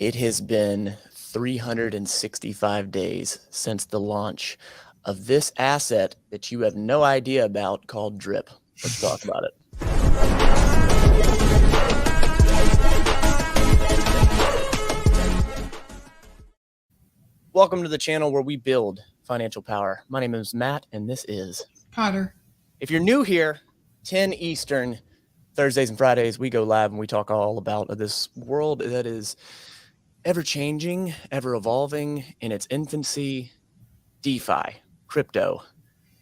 It has been 365 days since the launch of this asset that you have no idea about called Drip. Let's talk about it. Welcome to the channel where we build financial power. My name is Matt, and this is Potter. If you're new here, 10 Eastern, Thursdays and Fridays, we go live and we talk all about this world that is ever changing, ever evolving in its infancy. DeFi, crypto,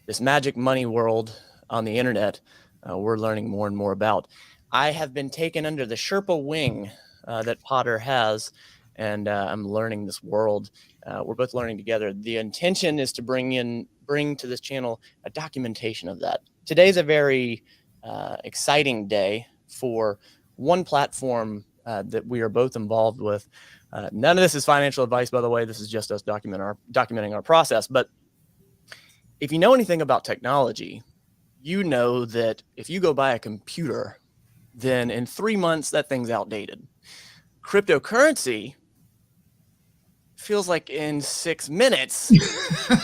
this magic money world on the internet, we're learning more and more about. I have been taken under the Sherpa wing that Potter has, and I'm learning this world. We're both learning together. The intention is to bring to this channel a documentation of that. Today's a very exciting day for one platform that we are both involved with. None of this is financial advice, by the way. This is just us documenting our process. But if you know anything about technology, you know that if you go buy a computer, then in 3 months, that thing's outdated. Cryptocurrency feels like in 6 minutes,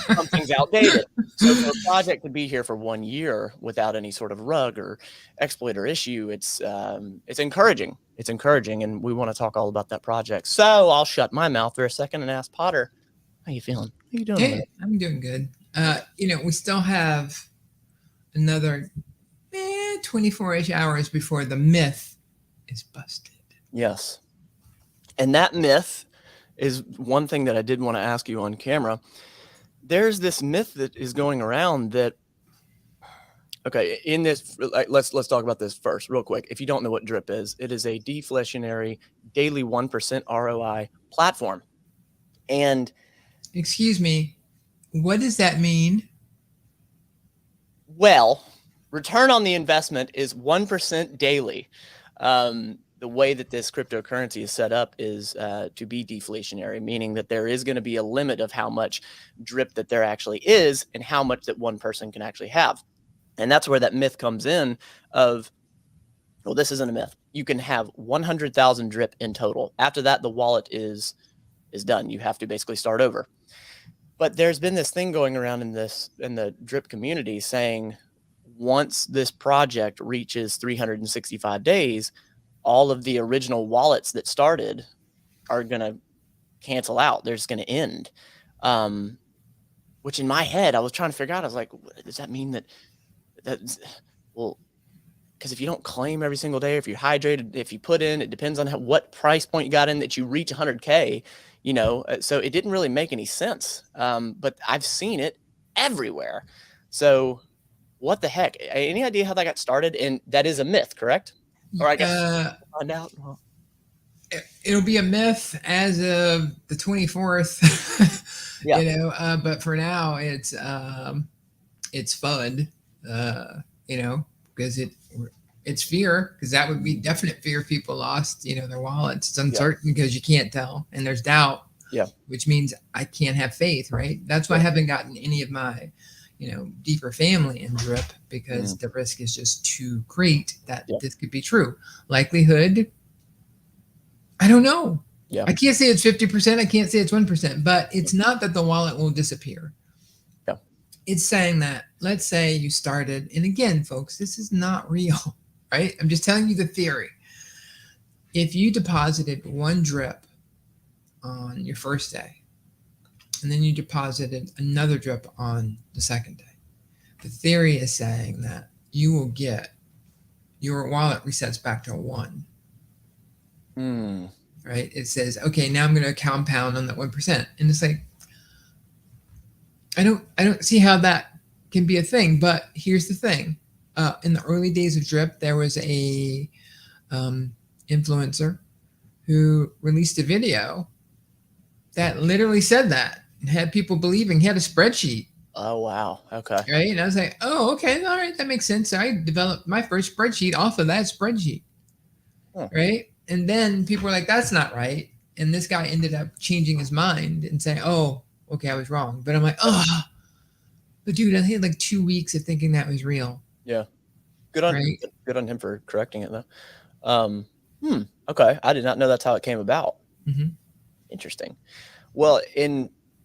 something's outdated. So for a project to be here for 1 year without any sort of rug or exploit or issue, it's encouraging. It's encouraging, and we want to talk all about that project. So I'll shut my mouth for a second and ask Potter, how you feeling? How you doing? Hey, I'm doing good. We still have another 24-ish hours before the myth is busted. Yes. And that myth is one thing that I did want to ask you on camera. There's this myth that is going around that, okay, in this, let's talk about this first real quick. If you don't know what Drip is, it is a deflationary daily 1% ROI platform. And excuse me, what does that mean? Well, return on the investment is 1% daily. The way that this cryptocurrency is set up is to be deflationary, meaning that there is going to be a limit of how much drip that there actually is and how much that one person can actually have. And that's where that myth comes in of, well, this isn't a myth. You can have 100,000 drip in total. After that, the wallet is done. You have to basically start over. But there's been this thing going around in the drip community saying once this project reaches 365 days, all of the original wallets that started are going to cancel out. They're just going to end. Which in my head, I was trying to figure out, I was like, does that mean well, because if you don't claim every single day, if you're hydrated, if you put in, it depends on what price point you got in that you reach 100K, so it didn't really make any sense. But I've seen it everywhere. So what the heck? Any idea how that got started? And that is a myth, correct? Or I guess find out. Well, it'll be a myth as of the 24th. Yeah. But for now it's fun. Because it's fear, because that would be definite fear. People lost, their wallets. It's uncertain because you can't tell, and there's doubt. Yeah. Which means I can't have faith, right? That's why I haven't gotten any of my, deeper family in Drip, because the risk is just too great that this could be true. Likelihood, I don't know. Yeah. I can't say it's 50%. I can't say it's 1%, but it's not that the wallet will disappear. Yeah. It's saying that, let's say you started, and again, folks, this is not real, right? I'm just telling you the theory. If you deposited 1 drip on your first day, and then you deposited another drip on the second day, the theory is saying that you will get your wallet resets back to 1. Right? It says, okay, now I'm going to compound on that 1%. And it's like, I don't see how that can be a thing, but here's the thing. In the early days of Drip, there was a influencer who released a video that literally said that and had people believing. He had a spreadsheet. Oh, wow. Okay. Right? And I was like, oh, okay. All right. That makes sense. So I developed my first spreadsheet off of that spreadsheet. Right? And then people were like, that's not right. And this guy ended up changing his mind and saying, oh, okay, I was wrong. But I'm like, oh, but dude, I had like 2 weeks of thinking that was real. Yeah. Good on him for correcting it though. Okay. I did not know that's how it came about. Mm-hmm. Interesting. Well,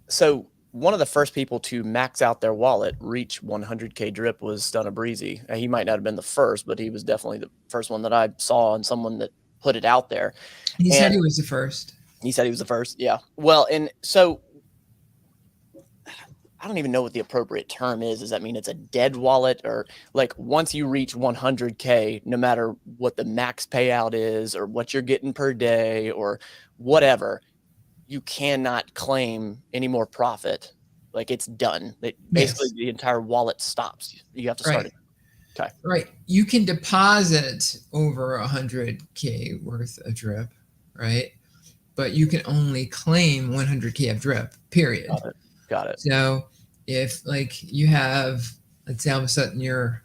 so one of the first people to max out their wallet, reach 100K drip, was Stunna Breezy. He might not have been the first, but he was definitely the first one that I saw, and someone that put it out there. He said And he was the first. he said he was the first. Yeah. Well, and so I don't even know what the appropriate term is. Does that mean it's a dead wallet, or like once you reach 100K, no matter what the max payout is or what you're getting per day or whatever, you cannot claim any more profit. Like it's done. Basically, Yes. the entire wallet stops. You have to start Right. it. Okay. Right. You can deposit over 100K worth of drip, right? But you can only claim 100K of drip, period. Got it. Got it. So if like you have, let's say all of a sudden your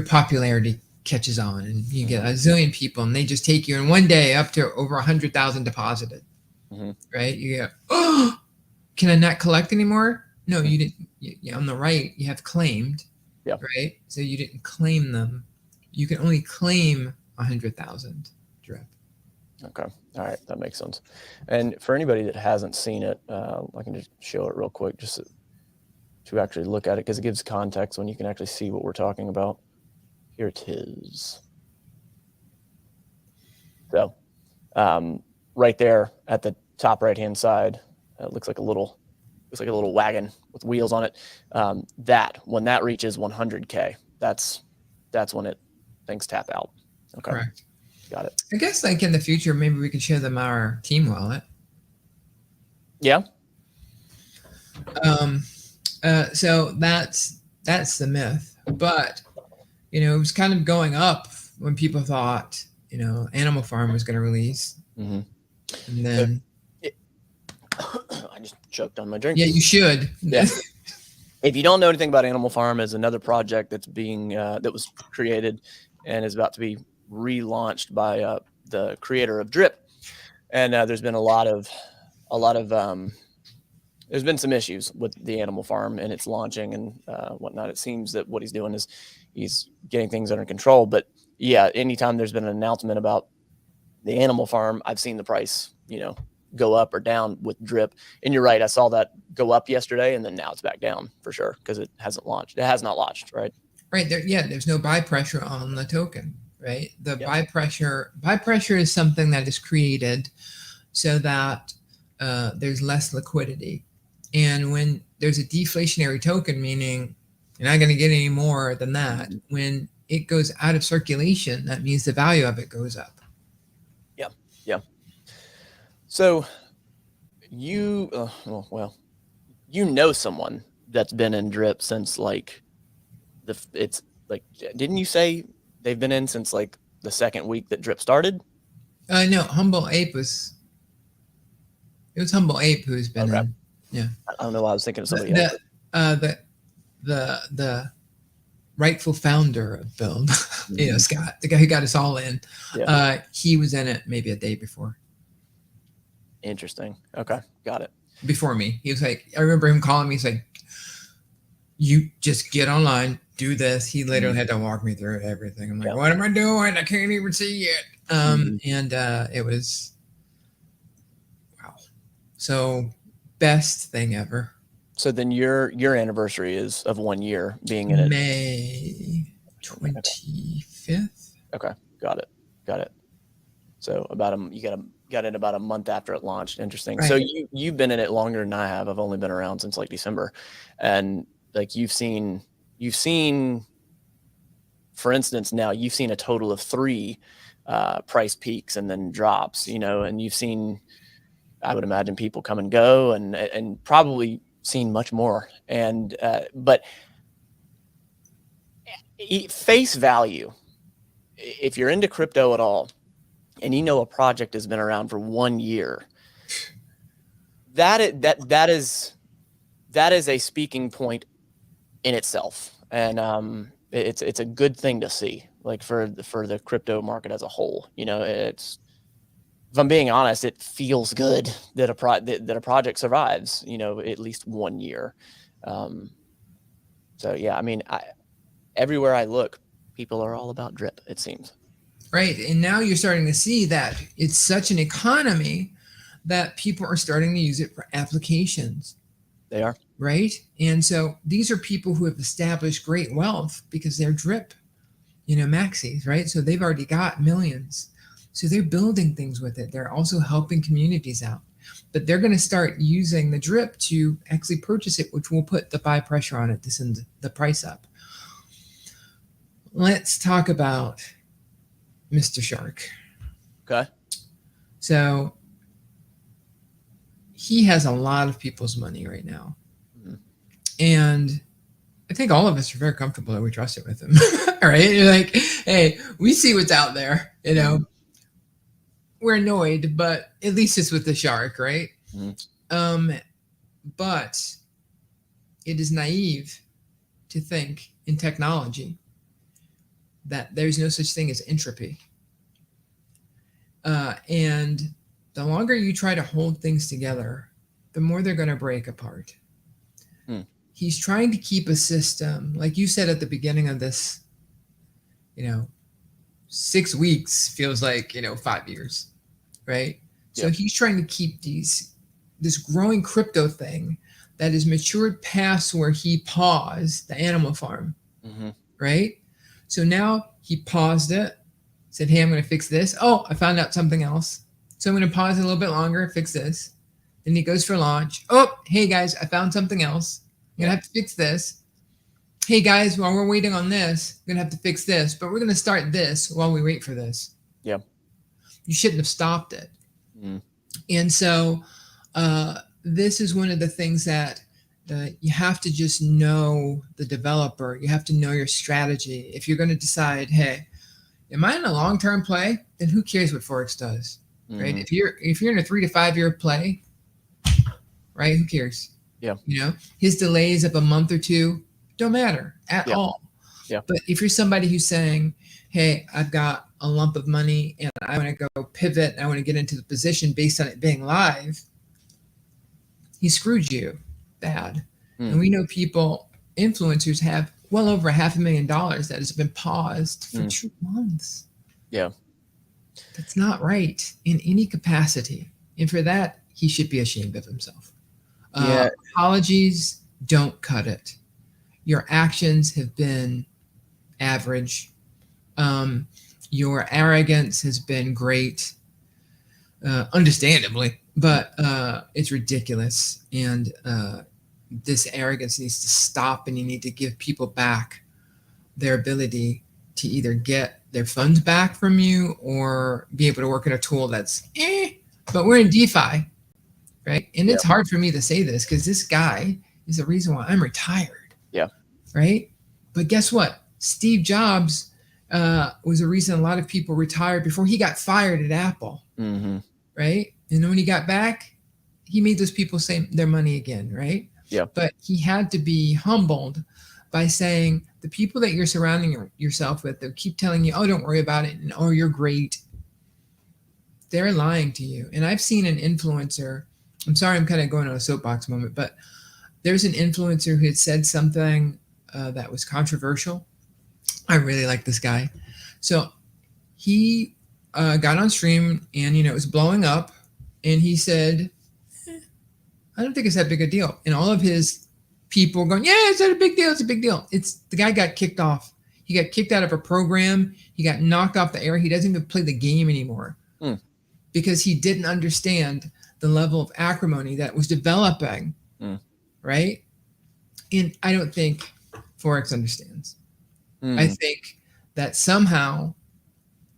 popularity catches on and you get a zillion people and they just take you in one day up to over 100,000 deposited, right? You go, oh, can I not collect anymore? No, you didn't. On the right, you have claimed, right? So you didn't claim them. You can only claim 100,000 drip. Okay. All right. That makes sense. And for anybody that hasn't seen it, I can just show it real quick just to actually look at it, because it gives context when you can actually see what we're talking about. Here it is. So right there at the top right-hand side, it looks like a little wagon with wheels on it. When that reaches 100K, that's when things tap out. Okay. Correct. Got it. I guess like in the future, maybe we could show them our team wallet. Yeah. So that's the myth, but it was kind of going up when people thought Animal Farm was going to release, and then I just choked on my drink. Yeah, you should. Yeah. If you don't know anything about Animal Farm, is another project that's being that was created and is about to be relaunched by the creator of Drip, and there's been a lot of there's been some issues with the Animal Farm and its launching and whatnot. It seems that what he's doing is he's getting things under control. But yeah, anytime there's been an announcement about the Animal Farm, I've seen the price, go up or down with Drip. And you're right, I saw that go up yesterday, and then now it's back down for sure because it hasn't launched. It has not launched, right? Right there. Yeah, there's no buy pressure on the token, right? The buy pressure is something that is created so that there's less liquidity. And when there's a deflationary token, meaning you're not going to get any more than that, when it goes out of circulation, that means the value of it goes up. Yeah. Yeah. So you, someone that's been in Drip since didn't you say they've been in since like the second week that Drip started? No, Humble Ape was Humble Ape who's been in. Yeah. I don't know why I was thinking of somebody else. The rightful founder of Build, Scott, the guy who got us all in, he was in it maybe a day before. Interesting. Okay. Got it. Before me. He was like, I remember him calling me, he's like, you just get online, do this. He literally had to walk me through everything. I'm like, what am I doing? I can't even see it. And it was, wow. So best thing ever. So then your anniversary is of 1 year being in it. May 25th. Okay. Got it. So you got in about a month after it launched. Interesting. Right. So you've been in it longer than I have. I've only been around since like December. And like you've seen, for instance, now you've seen a total of 3 price peaks and then drops, and you've seen, I would imagine, people come and go and probably seen much more. And, but face value, if you're into crypto at all, and a project has been around for 1 year, that is a speaking point in itself. And it's a good thing to see, like for the crypto market as a whole. It's, if I'm being honest, it feels good that a project survives, at least 1 year. So yeah, I mean, everywhere I look, people are all about Drip, it seems. Right. And now you're starting to see that it's such an economy that people are starting to use it for applications. They are. Right. And so these are people who have established great wealth because they're drip, maxis, right? So they've already got millions. So they're building things with it. They're also helping communities out. But they're going to start using the drip to actually purchase it, which will put the buy pressure on it to send the price up. Let's talk about Mr. Shark. Okay. So he has a lot of people's money right now. Mm-hmm. And I think all of us are very comfortable that we trust it with him. All right. You're like, hey, we see what's out there, Mm-hmm. We're annoyed, but at least it's with the shark, right? Mm-hmm. But it is naive to think in technology that there's no such thing as entropy. And the longer you try to hold things together, the more they're going to break apart. He's trying to keep a system, like you said at the beginning of this, 6 weeks feels like, 5 years, right? Yeah. So he's trying to keep this growing crypto thing that is matured past where he paused the animal farm, mm-hmm. right? So now he paused it, said, hey, I'm going to fix this. Oh, I found out something else. So I'm going to pause it a little bit longer, fix this. Then he goes for launch. Oh, hey, guys, I found something else. I'm going to have to fix this. Hey, guys, while we're waiting on this, we're going to have to fix this. But we're going to start this while we wait for this. Yeah. You shouldn't have stopped it. Mm. And so this is one of the things that you have to just know the developer. You have to know your strategy. If you're going to decide, hey, am I in a long-term play? Then who cares what Forex does, right? If you're in a 3 to 5 year play, right? Who cares? Yeah. His delays of a month or two don't matter at all. Yeah. But if you're somebody who's saying, hey, I've got a lump of money and I want to go pivot, and I want to get into the position based on it being live, he screwed you bad. And we know influencers have well over $500,000 that has been paused for 2 months. Yeah. That's not right in any capacity. And for that, he should be ashamed of himself. Apologies don't cut it. Your actions have been average. Your arrogance has been great, understandably, but it's ridiculous. And this arrogance needs to stop, and you need to give people back their ability to either get their funds back from you or be able to work in a tool that's but we're in DeFi, right? And it's hard for me to say this because this guy is the reason why I'm retired. Yeah. Right? But guess what? Steve Jobs was the reason a lot of people retired before he got fired at Apple. Mm-hmm. Right? And then when he got back, he made those people say their money again, right? Yeah. But he had to be humbled by saying the people that you're surrounding yourself with, they'll keep telling you, oh, don't worry about it. And, oh, you're great. They're lying to you. And I've seen an influencer. I'm sorry, I'm kind of going on a soapbox moment, but there's an influencer who had said something that was controversial. I really like this guy. So he got on stream and, it was blowing up. And he said, I don't think it's that big a deal. And all of his people going, yeah, it's not a big deal. It's a big deal. The guy got kicked off. He got kicked out of a program. He got knocked off the air. He doesn't even play the game anymore because he didn't understand the level of acrimony that was developing, right? And I don't think Forex understands. I think that somehow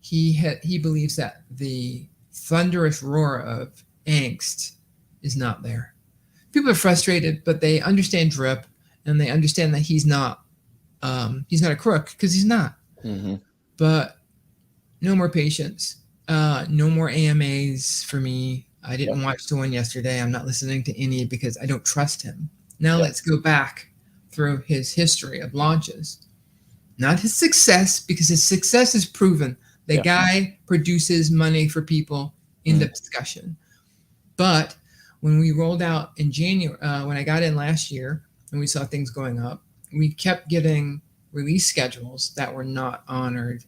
he believes that the thunderous roar of angst is not there. People are frustrated, but they understand drip and they understand that he's not a crook because he's not. Mm-hmm. But no more patience. No more AMAs for me. I didn't watch the one yesterday. I'm not listening to any because I don't trust him. Now let's go back through his history of launches. Not his success, because his success is proven. The guy produces money for people in the discussion. But when we rolled out in January, when I got in last year and we saw things going up, we kept getting release schedules that were not honored,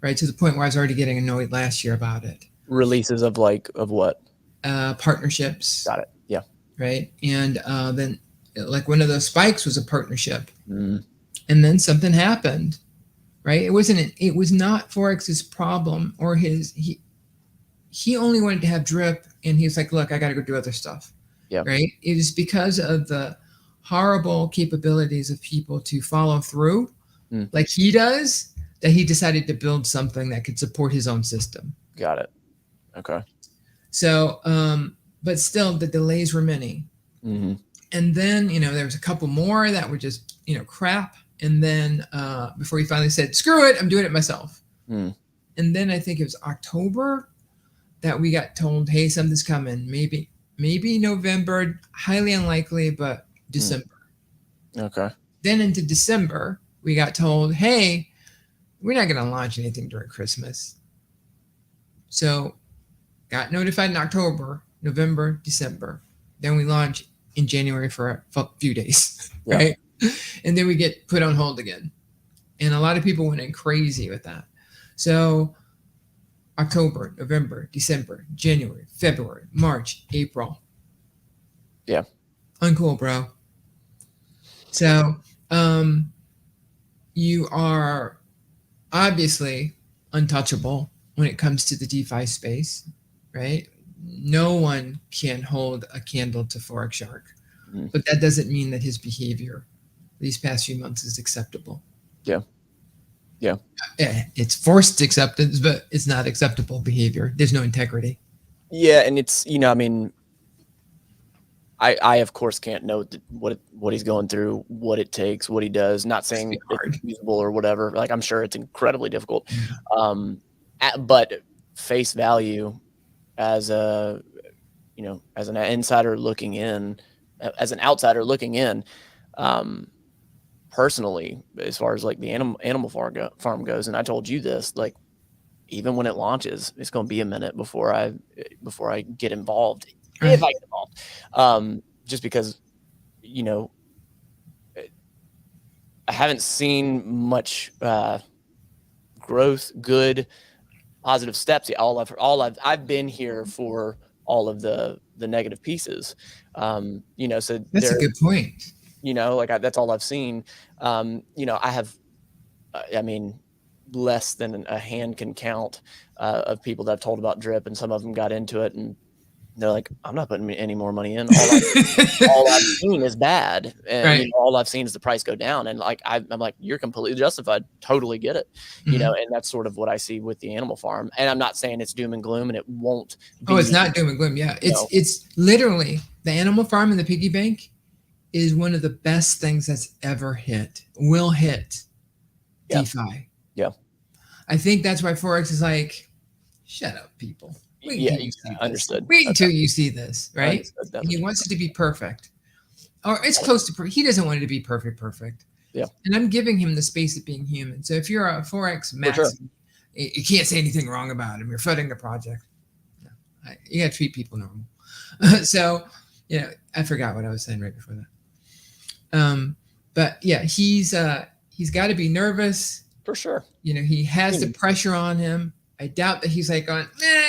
right? To the point where I was already getting annoyed last year about it. Releases of what? partnerships, Got it. Yeah. right? And then like one of those spikes was a partnership, Mm, and then something happened, right? It was not Forex's problem or he only wanted to have drip, and he was like, look, I got to go do other stuff, yeah. right? It is because of the horrible capabilities of people to follow through Mm, like he does that he decided to build something that could support his own system. got it. Okay. So, but still, the delays were many. Mm-hmm. And then, there was a couple more that were just, crap. And then before he finally said, screw it, I'm doing it myself. Mm, And then I think it was October that we got told, hey, something's coming. Maybe November, highly unlikely, but December. okay. Then into December, we got told, hey, we're not going to launch anything during Christmas. So got notified in October, November, December. Then we launch in January for a few days, Yeah. right? And then we get put on hold again. And a lot of people went in crazy with that. So October, November, December, January, February, March, April. Yeah. Uncool, bro. So you are obviously untouchable when it comes to the DeFi space, right? No one can hold a candle to Forex Shark, but that doesn't mean that his behavior these past few months is acceptable. Yeah. Yeah. It's forced acceptance, but it's not acceptable behavior. There's no integrity. Yeah, and it's I mean, I of course can't know what he's going through, what it takes, what he does. Not saying it's feasible or whatever. Like I'm sure it's incredibly difficult. But face value, as a as an insider looking in, as an outsider looking in, personally, as far as like the animal farm goes, and I told you this, like even when it launches, it's going to be a minute before I get involved. Right. If I get involved, just because, I haven't seen much growth, good, positive steps yet. I've been here for all of the negative pieces. So that's a good point. That's all I've seen. I have, I mean, less than a hand can count of people that I've told about drip, and some of them got into it and they're like, I'm not putting any more money in. All I've seen is bad. And Right. all I've seen is the price go down. And like, I'm like, you're completely justified. Totally get it. Mm-hmm. And that's sort of what I see with the animal farm. And I'm not saying it's doom and gloom, and it won't be. Oh, it's not doom and gloom. Yeah. It's literally the animal farm and the piggy bank is one of the best things that's ever will hit DeFi. Yeah. I think that's why Forex is like, shut up, people. Understood. Wait until you see this, right? He wants it to be perfect. Or it's close to perfect. He doesn't want it to be perfect. Yeah. And I'm giving him the space of being human. So if you're a Forex max, you can't say anything wrong about him. You're flooding the project. No, you got to treat people normal. So, I forgot what I was saying right before that. But yeah, he's got to be nervous. For sure. He has the pressure on him. I doubt that he's like going,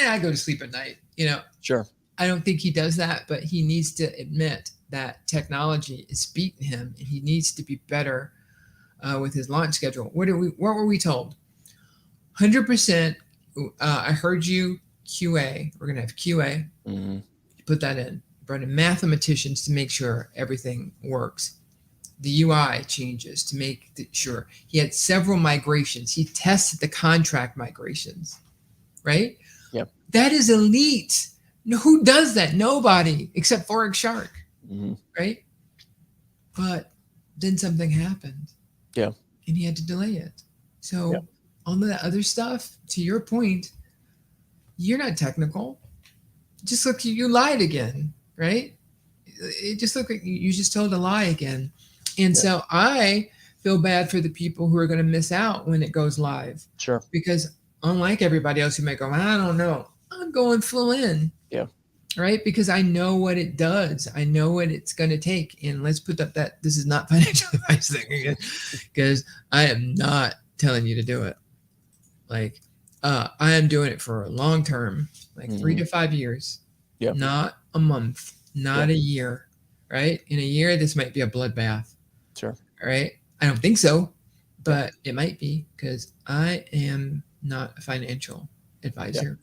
I go to sleep at night. Sure. I don't think he does that, but he needs to admit that technology is beating him, and he needs to be better with his launch schedule. What were we told? 100%. I heard you. QA. We're gonna have QA. Mm-hmm. Put that in. Brought in mathematicians to make sure everything works. The UI changes to make sure. He had several migrations. He tested the contract migrations, right? Yep. That is elite. Who does that? Nobody except Forex Shark, right? But then something happened. Yeah. And he had to delay it. So all of that other stuff, to your point, you're not technical. Just look, you lied again, right? It just looked like you just told a lie again. And so I feel bad for the people who are going to miss out when it goes live. Sure. Because unlike everybody else who might go, I don't know, I'm going full in. Yeah. Right? Because I know what it does. I know what it's going to take. And let's put up that this is not financial advice thing again, because I am not telling you to do it. Like, I am doing it for a long term, like 3 to 5 years. Yeah. not a month, not Yeah. a year, right? In a year, this might be a bloodbath, Sure. right? I don't think so, Yeah. but it might be because I am not a financial Yeah. advisor.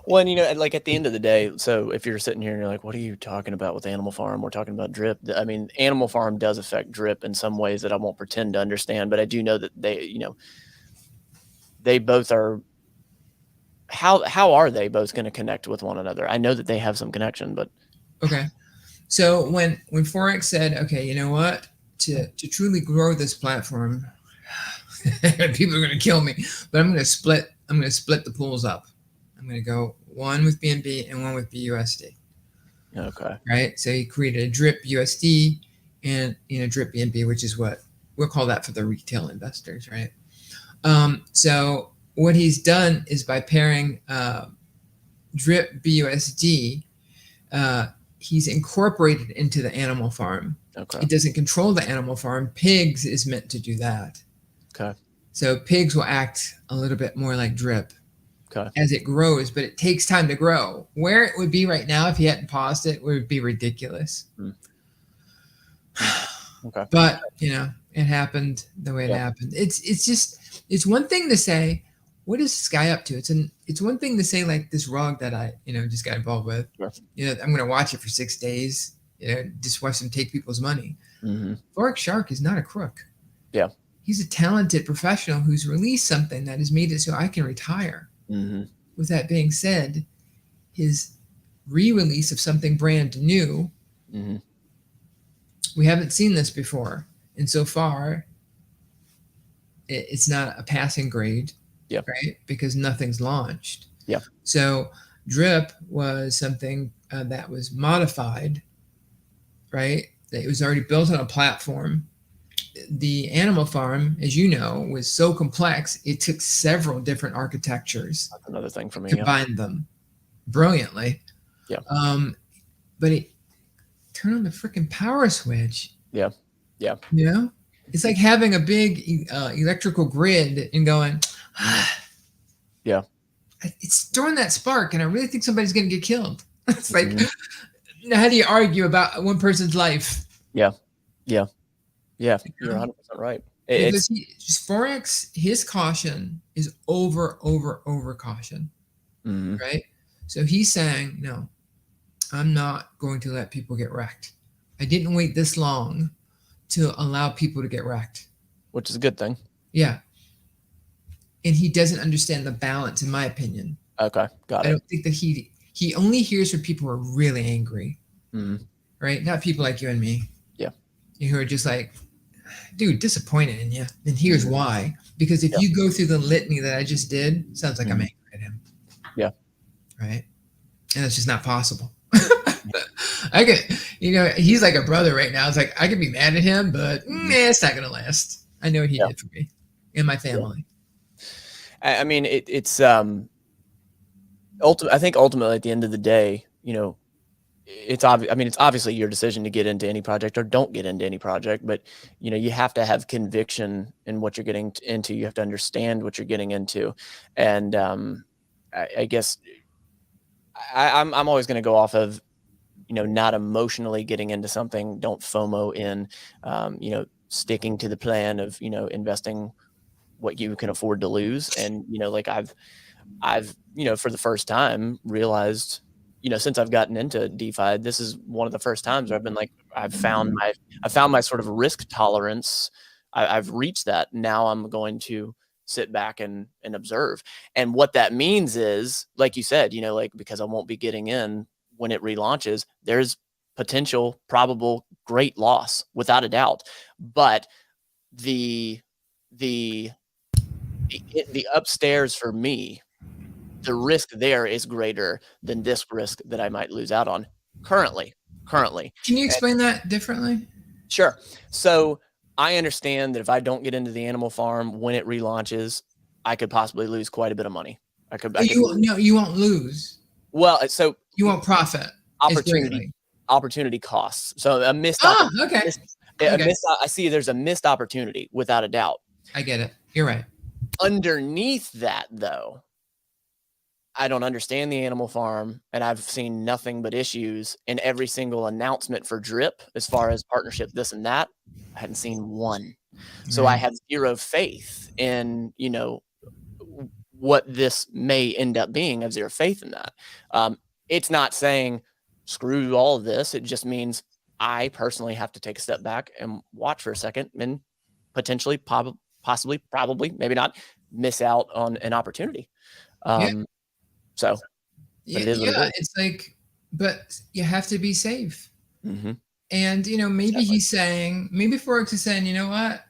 Well, and, you know, like at the end of the day, so if you're sitting here and you're like, what are you talking about with Animal Farm? We're talking about drip. I mean, Animal Farm does affect drip in some ways that I won't pretend to understand, but I do know that they, you know, they both are. How are they both going to connect with one another? I know that they have some connection, but Okay. So when Forex said, okay, you know what, to truly grow this platform, people are going to kill me, but I'm going to split the pools up. I'm going to go one with BNB and one with BUSD. okay, Right. So he created a drip USD and drip BNB, which is what we'll call that for the retail investors, right? So what he's done is by pairing drip BUSD, he's incorporated into the animal farm. okay, It doesn't control the animal farm. Pigs is meant to do that. okay, So pigs will act a little bit more like drip okay. as it grows, but it takes time to grow. Where it would be right now if he hadn't paused it would be ridiculous. Mm. Okay. But it happened the way it Yeah. happened. It's one thing to say, what is this guy up to? It's one thing to say, like, this rug that I just got involved with. Sure. I'm gonna watch it for 6 days. Just watch them take people's money. Mm-hmm. Forex Shark is not a crook. Yeah. He's a talented professional who's released something that has made it so I can retire. Mm-hmm. With that being said, his re-release of something brand new, Mm-hmm. we haven't seen this before, and so far it's not a passing grade. Yeah. Right, because nothing's launched. Yeah. So drip was something that was modified, right? It was already built on a platform. The animal farm, as you know, was so complex, it took several different architectures. That's another thing for me. Combined them brilliantly. Yeah. But it turned on the freaking power switch. Yeah. Yeah. It's like having a big electrical grid and going, yeah, it's throwing that spark, and I really think somebody's going to get killed. It's like, mm-hmm. How do you argue about one person's life? Yeah. You're 100% right. Because Forex, his caution is over caution, mm-hmm. right? So he's saying, no, I'm not going to let people get wrecked. I didn't wait this long to allow people to get wrecked. Which is a good thing. Yeah. And he doesn't understand the balance, in my opinion. Okay, got it. I don't think that he only hears when people are really angry, mm-hmm. right? Not people like you and me. Yeah. Who are just like, dude, disappointed in you. And here's why. Because if you go through the litany that I just did, sounds like I'm angry at him. Yeah. Right? And it's just not possible. I could, he's like a brother right now. It's like, I could be mad at him, but it's not going to last. I know what he did for me and my family. Yeah. I mean, it's I think ultimately at the end of the day, it's obvious. I mean, it's obviously your decision to get into any project or don't get into any project, but you have to have conviction in what you're getting into. You have to understand what you're getting into. And I guess I'm always going to go off of, not emotionally getting into something. Don't FOMO in, sticking to the plan of, investing what you can afford to lose. And, like I've, for the first time realized, since I've gotten into DeFi, this is one of the first times where I've been like, I've found my sort of risk tolerance. I've reached that. Now I'm going to sit back and observe. And what that means is, like you said, because I won't be getting in when it relaunches, there's potential, probable great loss without a doubt. But the upstairs for me, the risk there is greater than this risk that I might lose out on currently. Can you explain that differently? Sure. So I understand that if I don't get into the animal farm when it relaunches, I could possibly lose quite a bit of money. You won't lose. Well, so you won't profit. Opportunity costs. So a missed opportunity. Okay. I see there's a missed opportunity without a doubt. I get it. You're right. Underneath that, though, I don't understand the animal farm, and I've seen nothing but issues in every single announcement for drip as far as partnership, this and that. I hadn't seen one. So I Right. have zero faith in, what this may end up being. I have zero faith in that. It's not saying screw all of this. It just means I personally have to take a step back and watch for a second and potentially, possibly, probably, maybe not, miss out on an opportunity. Yeah. So, but it is what it Yeah. is. It's like, but you have to be safe. Mhm. And maybe Exactly. he's saying, maybe Forex is saying, you know what?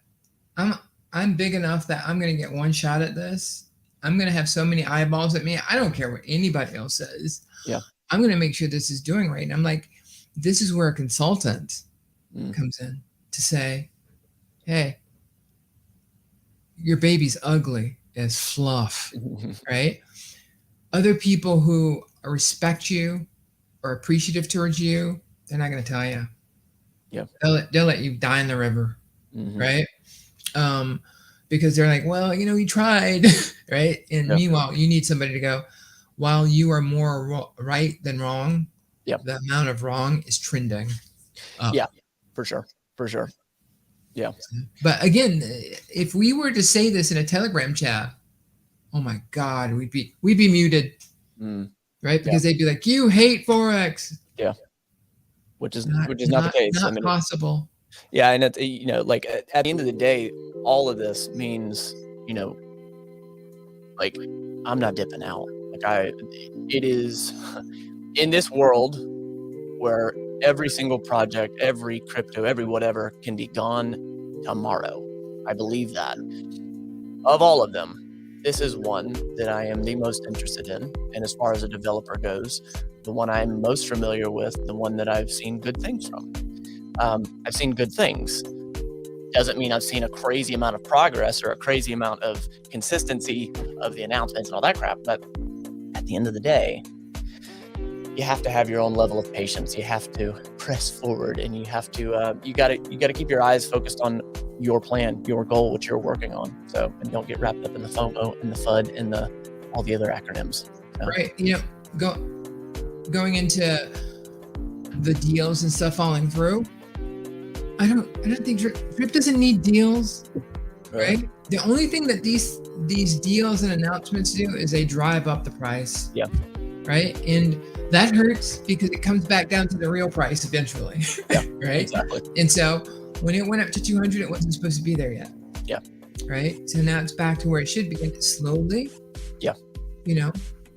I'm big enough that I'm gonna get one shot at this. I'm gonna have so many eyeballs at me. I don't care what anybody else says. Yeah. I'm gonna make sure this is doing right. And I'm like, this is where a consultant Mm. comes in to say, hey, your baby's ugly as fluff, right? Other people who respect you or appreciative towards you, they're not going to tell you. Yeah. They'll let you die in the river, Mhm. right? Because they're like, well, you tried, right? And Yeah. meanwhile, you need somebody to go, while you are more right than wrong, Yeah. the amount of wrong is trending up. Yeah, for sure. For sure. Yeah. But again, if we were to say this in a Telegram chat, oh my God, we'd be muted, Mm. right? Because they'd be like, you hate Forex. Yeah. Which is not the Not case. I mean, possible. yeah, and it's, like at the end of the day, all of this means, like I'm not dipping out. Like it is in this world where every single project, every crypto, every whatever can be gone tomorrow. I believe that. Of all of them, this is one that I am the most interested in. And as far as a developer goes, the one I'm most familiar with, the one that I've seen good things from. I've seen good things. Doesn't mean I've seen a crazy amount of progress or a crazy amount of consistency of the announcements and all that crap. But at the end of the day, you have to have your own level of patience. You have to press forward, and you have to you got to keep your eyes focused on your plan, your goal, what you're working on. So, and don't get wrapped up in the FOMO and the FUD and all the other acronyms. So. Right. Going into the deals and stuff falling through. I don't think drip doesn't need deals, right? The only thing that these deals and announcements do is they drive up the price. Yeah. Right. And that hurts because it comes back down to the real price eventually. Yeah. Right. Exactly. And so when it went up to 200, it wasn't supposed to be there yet. Yeah. Right. So now it's back to where it should be. And it's slowly. Yeah.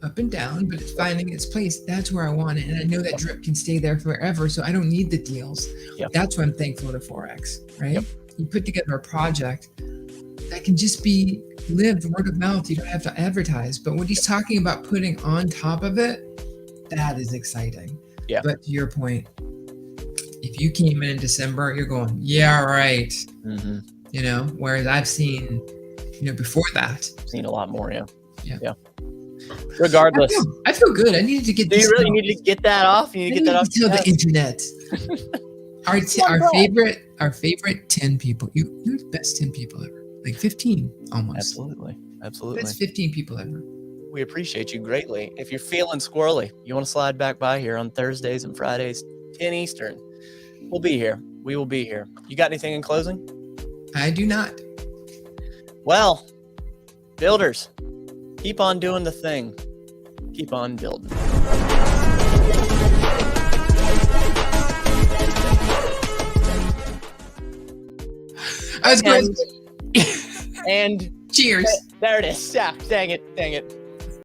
Up and down, but it's finding its place. That's where I want it. And I know that drip can stay there forever. So I don't need the deals. Yep. That's why I'm thankful to Forex, right? Yep. You put together a project that can just be lived word of mouth. You don't have to advertise. But what he's talking about putting on top of it, that is exciting. Yeah. But to your point, if you came in December, you're going, yeah, right. Mm-hmm. Whereas I've seen, before that. Seen a lot more, yeah. Yeah. Regardless, I feel good. I needed to get. Do you really need to get that off? You need to get that off. Tell the internet. Our favorite 10 people. You're the best 10 people ever. Like 15 almost. Absolutely. Best 15 people ever. We appreciate you greatly. If you're feeling squirrely, you want to slide back by here on Thursdays and Fridays, 10 Eastern. We'll be here. We will be here. You got anything in closing? I do not. Well, builders, keep on doing the thing. Keep on building. I was going. And Cheers. There it is. Yeah, dang it.